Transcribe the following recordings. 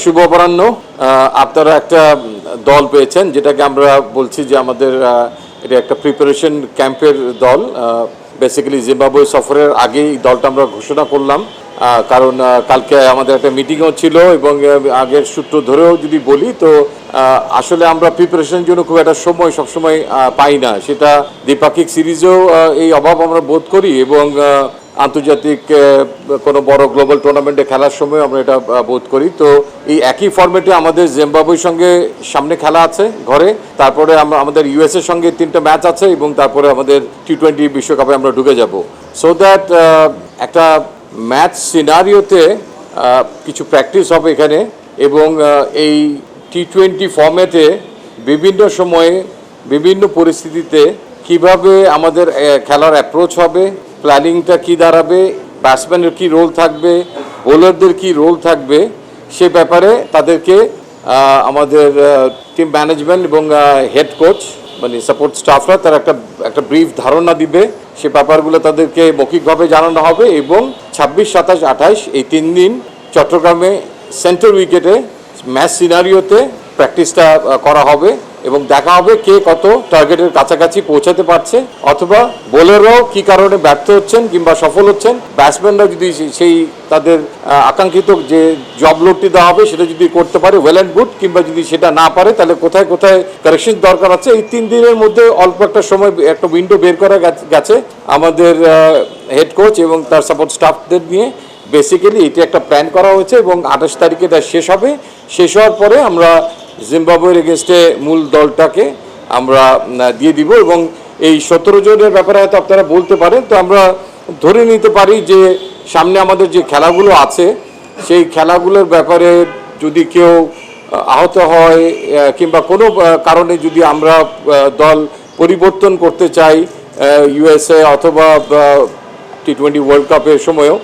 শুভ অপরাহ্ন। আপনারা একটা দল পেয়েছেন, যেটাকে আমরা বলছি যে আমাদের এটা একটা প্রিপারেশন ক্যাম্পের দল। বেসিক্যালি জিম্বাবুয়ে সফরের আগেই দলটা আমরা ঘোষণা করলাম, কারণ কালকে আমাদের একটা মিটিংও ছিল এবং আগের সূত্র ধরেও যদি বলি তো আসলে আমরা প্রিপারেশনের জন্য খুব একটা সময় সবসময় পাই না। সেটা দ্বিপাক্ষিক সিরিজেও এই অভাব আমরা বোধ করি এবং আন্তর্জাতিক কোনো বড় গ্লোবাল টুর্নামেন্টে খেলার সময় আমরা এটা বোধ করি। তো এই একই ফরম্যাটে আমাদের জিম্বাবুয়ের সঙ্গে সামনে খেলা আছে ঘরে, তারপরে আমাদের ইউএসের সঙ্গে 3টা ম্যাচ আছে এবং তারপরে আমাদের টি-20 বিশ্বকাপে আমরা ঢুকে যাব। সো দ্যাট একটা ম্যাচ সিনারিওতে কিছু প্র্যাকটিস হবে এখানে এবং এই টি-20 ফরম্যাটে বিভিন্ন সময়ে বিভিন্ন পরিস্থিতিতে কিভাবে আমাদের খেলার অ্যাপ্রোচ হবে, প্ল্যানিংটা কি দাঁড়াবে, ব্যাটসম্যানের কি রোল থাকবে, বোলারদের কি রোল থাকবে, সে ব্যাপারে তাদেরকে আমাদের টিম ম্যানেজমেন্ট এবং হেড কোচ মানে সাপোর্ট স্টাফরা তারা একটা ব্রিফ ধারণা দিবে। সে ব্যাপারগুলো তাদেরকে মৌখিকভাবে জানানো হবে এবং 26, 27, 28 এই 3 দিন চট্টগ্রামে সেন্টার উইকেটে ম্যাচ সিনারিওতে প্র্যাকটিসটা করা হবে এবং দেখা হবে কে কত টার্গেটের কাছাকাছি পৌঁছাতে পারছে, অথবা বোলাররাও কি কারণে ব্যর্থ হচ্ছেন কিংবা সফল হচ্ছেন, ব্যাটসম্যানরাও যদি সেই তাদের আকাঙ্ক্ষিত যে জব লোডটি দেওয়া হবে সেটা যদি করতে পারে ওয়েল অ্যান্ড গুড, কিংবা যদি সেটা না পারে তাহলে কোথায় কোথায় কারেকশন দরকার আছে। এই 3 দিনের মধ্যে অল্প একটা সময় একটা উইন্ডো বের করা গেছে আমাদের হেড কোচ এবং তার সাপোর্ট স্টাফদের নিয়ে। বেসিক্যালি এটি একটা প্ল্যান করা হয়েছে এবং 28 তারিখে এটা শেষ হবে। শেষ হওয়ার পরে আমরা জিম্বাবুয়ের এগেনস্টে মূল দলটাকে আমরা দিয়ে দিব এবং এই 17 জনের ব্যাপারে হয়তো আপনারা বলতে পারেন, তো আমরা ধরে নিতে পারি যে সামনে আমাদের যে খেলাগুলো আছে সেই খেলাগুলোর ব্যাপারে যদি কেউ আহত হয় কিংবা কোনো কারণে যদি আমরা দল পরিবর্তন করতে চাই ইউএসএ অথবা টি-20 ওয়ার্ল্ড কাপের সময়ও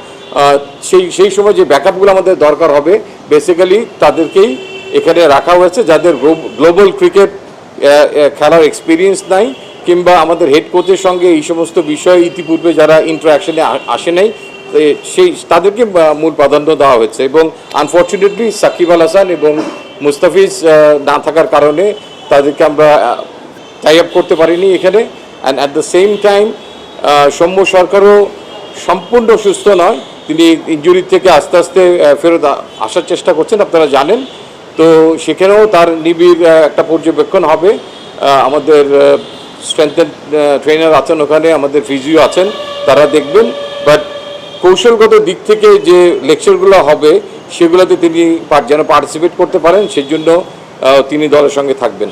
সেই সময় যে ব্যাকআপগুলো আমাদের দরকার হবে বেসিক্যালি তাদেরকেই এখানে রাখা হয়েছে, যাদের গ্লোবাল ক্রিকেট খেলার এক্সপিরিয়েন্স নাই কিংবা আমাদের হেড কোচের সঙ্গে এই সমস্ত বিষয়ে ইতিপূর্বে যারা ইন্টারাকশনে আসে নাই তাদেরকে মূল প্রাধান্য দেওয়া হয়েছে। এবং আনফর্চুনেটলি সাকিব আল হাসান এবং মুস্তাফিজ না থাকার কারণে তাদেরকে আমরা টাই আপ করতে পারিনি এখানে। And at the same time Soumya সরকারও সম্পূর্ণ সুস্থ নয়, তিনি ইনজুরি থেকে আস্তে আস্তে ফেরত আসার চেষ্টা করছেন, আপনারা জানেন। তো সেখানেও তার নিবিড় একটা পর্যবেক্ষণ হবে। আমাদের স্ট্রেংথেন ট্রেনার আছেন ওখানে, আমাদের ফিজিও আছেন, তারা দেখবেন। বাট কৌশলগত দিক থেকে যে লেকচারগুলো হবে সেগুলোতে তিনি যেন পার্টিসিপেট করতে পারেন, সেই জন্য তিনি দলের সঙ্গে থাকবেন।